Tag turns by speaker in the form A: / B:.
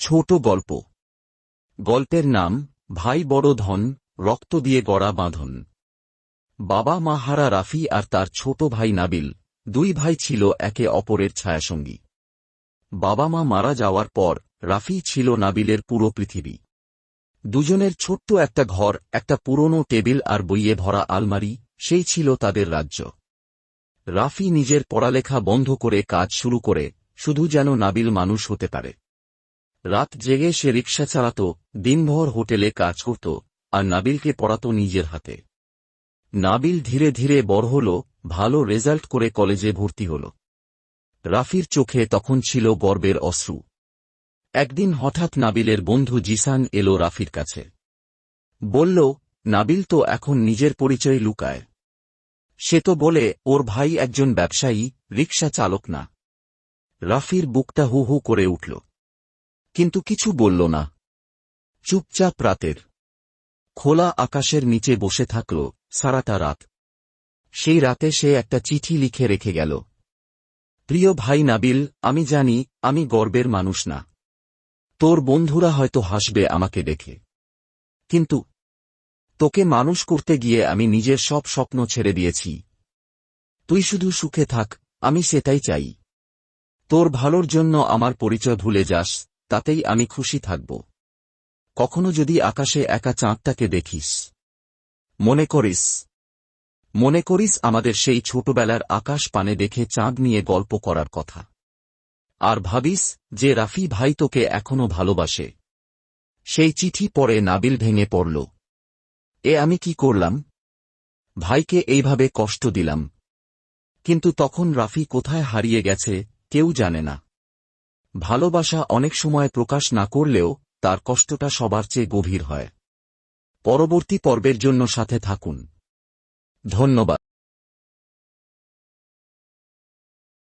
A: ছোট গল্প। গল্পের নাম ভাই বড় ধন, রক্ত দিয়ে গড়া বাঁধন। বাবা মা হারা রাফি আর তার ছোট ভাই নাবিল, দুই ভাই ছিল একে অপরের ছায়াসঙ্গী। বাবা মা মারা যাওয়ার পর রাফি ছিল নাবিলের পুরো পৃথিবী। দুজনের ছোট্ট একটা ঘর, একটা পুরনো টেবিল আর বইয়ে ভরা আলমারি, সেই ছিল তাদের রাজ্য। রাফি নিজের পড়ালেখা বন্ধ করে কাজ শুরু করে, শুধু যেন নাবিল মানুষ হতে পারে। রাত জেগে সে রিকশা চালাত, দিনভর হোটেলে কাজ করত, আর নাবিলকে পড়াত নিজের হাতে। নাবিল ধীরে ধীরে বড় হল, ভালো রেজাল্ট করে কলেজে ভর্তি হল। রাফির চোখে তখন ছিল গর্বের অশ্রু। একদিন হঠাৎ নাবিলের বন্ধু জিসান এলো রাফির কাছে। বলল, নাবিল তো এখন নিজের পরিচয় লুকায়। সে তো বলে ওর ভাই একজন ব্যবসায়ী, রিকশা চালক না। রাফির বুকটা হু হু করে উঠল, কিন্তু কিছু বলল না। চুপচাপ রাতের খোলা আকাশের নিচে বসে থাকল সারাটা রাত। সেই রাতে সে একটা চিঠি লিখে রেখে গেল। প্রিয় ভাই নাবিল, আমি জানি আমি গর্বের মানুষ না। তোর বন্ধুরা হয়তো হাসবে আমাকে দেখে, কিন্তু তোকে মানুষ করতে গিয়ে আমি নিজের সব স্বপ্ন ছেড়ে দিয়েছি। তুই শুধু সুখে থাক, আমি সেটাই চাই। তোর ভালোর জন্য আমার পরিচয় ভুলে যাস, তাতেই আমি খুশি থাকব। কখনো যদি আকাশে একা চাঁদটাকে দেখিস, মনে করিস আমাদের সেই ছোটবেলার আকাশ পানে দেখে চাঁদ নিয়ে গল্প করার কথা। আর ভাবিস যে রাফি ভাই তোকে এখনো ভালোবাসে। সেই চিঠি পড়ে নাবিল ভেঙে পড়ল। এ আমি কি করলাম? ভাইকে এইভাবে কষ্ট দিলাম। কিন্তু তখন রাফি কোথায় হারিয়ে গেছে কেউ জানে না। ভালোবাসা অনেক সময় প্রকাশ না করলেও তার কষ্টটা সবার চেয়ে গভীর হয়। পরবর্তী পর্বের জন্য সাথে থাকুন। ধন্যবাদ।